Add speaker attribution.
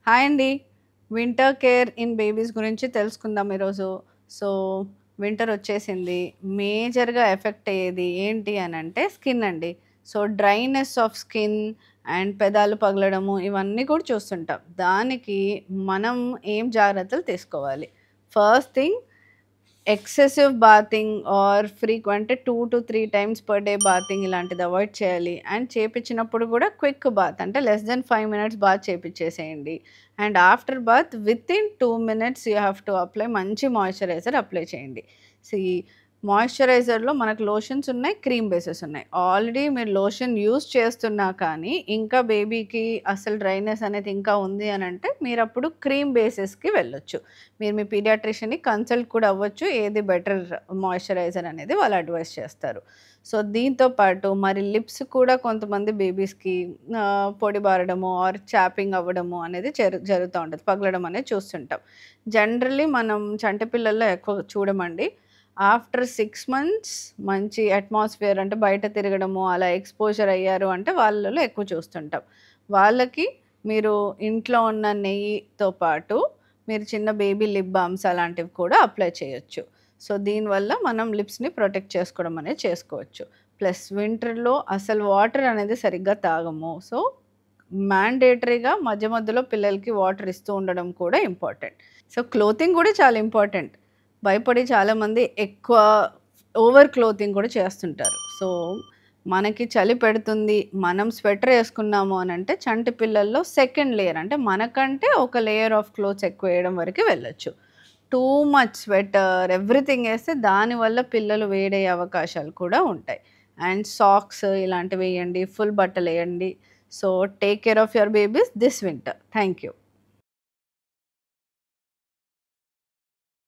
Speaker 1: Hi అండి. Winter care in babies గురించి తెలుసుకుందాం ఈరోజు. సో, వింటర్ వచ్చేసింది. మేజర్‌గా ఎఫెక్ట్ అయ్యేది ఏంటి అనంటే స్కిన్ అండి. So, dryness of skin and పెదాలు పగలడము ఇవన్నీ కూడా చూస్తుంటాం. దానికి మనం ఏం జాగ్రత్తలు తీసుకోవాలి? First thing excessive bathing or frequent 2-3 times per day bathing ఇలాంటిది అవాయిడ్ చేయాలి. అండ్ చేపించినప్పుడు కూడా క్విక్ బాత్ అంటే లెస్ దెన్ 5 మినిట్స్ బాత్ చేపిచ్చేసేయండి. And after bath within 2 minutes you have to apply మంచి మాయిశ్చరైజర్ అప్లై చేయండి. సీ మాయిశ్చరైజర్‌లో మనకు లోషన్స్ ఉన్నాయి, క్రీమ్ బేసెస్ ఉన్నాయి. ఆల్రెడీ మీరు లోషన్ యూజ్ చేస్తున్నా కానీ ఇంకా బేబీకి అసలు డ్రైనెస్ అనేది ఇంకా ఉంది అనంటే మీరప్పుడు క్రీమ్ బేసెస్‌కి వెళ్ళొచ్చు. మీరు మీ పీడియాట్రిషియన్‌ని కన్సల్ట్ కూడా అవ్వచ్చు. ఏది బెటర్ మాయిశ్చరైజర్ అనేది వాళ్ళు అడ్వైస్ చేస్తారు. సో, దీంతో పాటు మరి లిప్స్ కూడా కొంతమంది బేబీస్‌కి పొడి బారడము ఆర్ చాపింగ్ అవ్వడము అనేది జరుగుతా ఉంటది. పగలడం అనేది చూస్తుంటాం. జనరల్లీ మనం చంటి పిల్లల్లో ఎక్కువ చూడమండి. ఆఫ్టర్ 6 మంత్స్ మంచి అట్మాస్ఫియర్ అంటే బయట తిరగడము, అలా ఎక్స్‌పోజర్ అయ్యారు అంటే వాళ్ళలో ఎక్కువ చూస్తుంటాం. వాళ్ళకి మీరు ఇంట్లో ఉన్న నెయ్యితో పాటు మీరు చిన్న బేబీ లిప్ బామ్స్ అలాంటివి కూడా అప్లై చేయొచ్చు. సో, దీనివల్ల మనం లిప్స్‌ని ప్రొటెక్ట్ చేసుకోవడం అనేది చేసుకోవచ్చు. ప్లస్ వింటర్‌లో అసలు వాటర్ అనేది సరిగ్గా తాగము. సో, మ్యాండేటరీగా మధ్య మధ్యలో పిల్లలకి వాటర్ ఇస్తూ ఉండడం కూడా ఇంపార్టెంట్. సో, క్లోతింగ్ కూడా చాలా ఇంపార్టెంట్. భయపడి చాలామంది ఎక్కువ ఓవర్ క్లోతింగ్ కూడా చేస్తుంటారు. సో, మనకి చలి పెడుతుంది, మనం స్వెటర్ ఏసుకున్నాము అనంటే చంటి పిల్లల్లో సెకండ్ లేయర్ అంటే మనకంటే ఒక లేయర్ ఆఫ్ క్లోత్స్ ఎక్కువేయడం వరకు వెళ్ళొచ్చు. టూ మచ్ స్వెటర్ ఎవ్రీథింగ్ ఏస్తే దానివల్ల పిల్లలు వేడయ్యే అవకాశాలు కూడా ఉంటాయి. అండ్ సాక్స్ ఇలాంటివేయండి, ఫుల్ బట్టలేయండి. So, take care of your babies this winter. Thank you.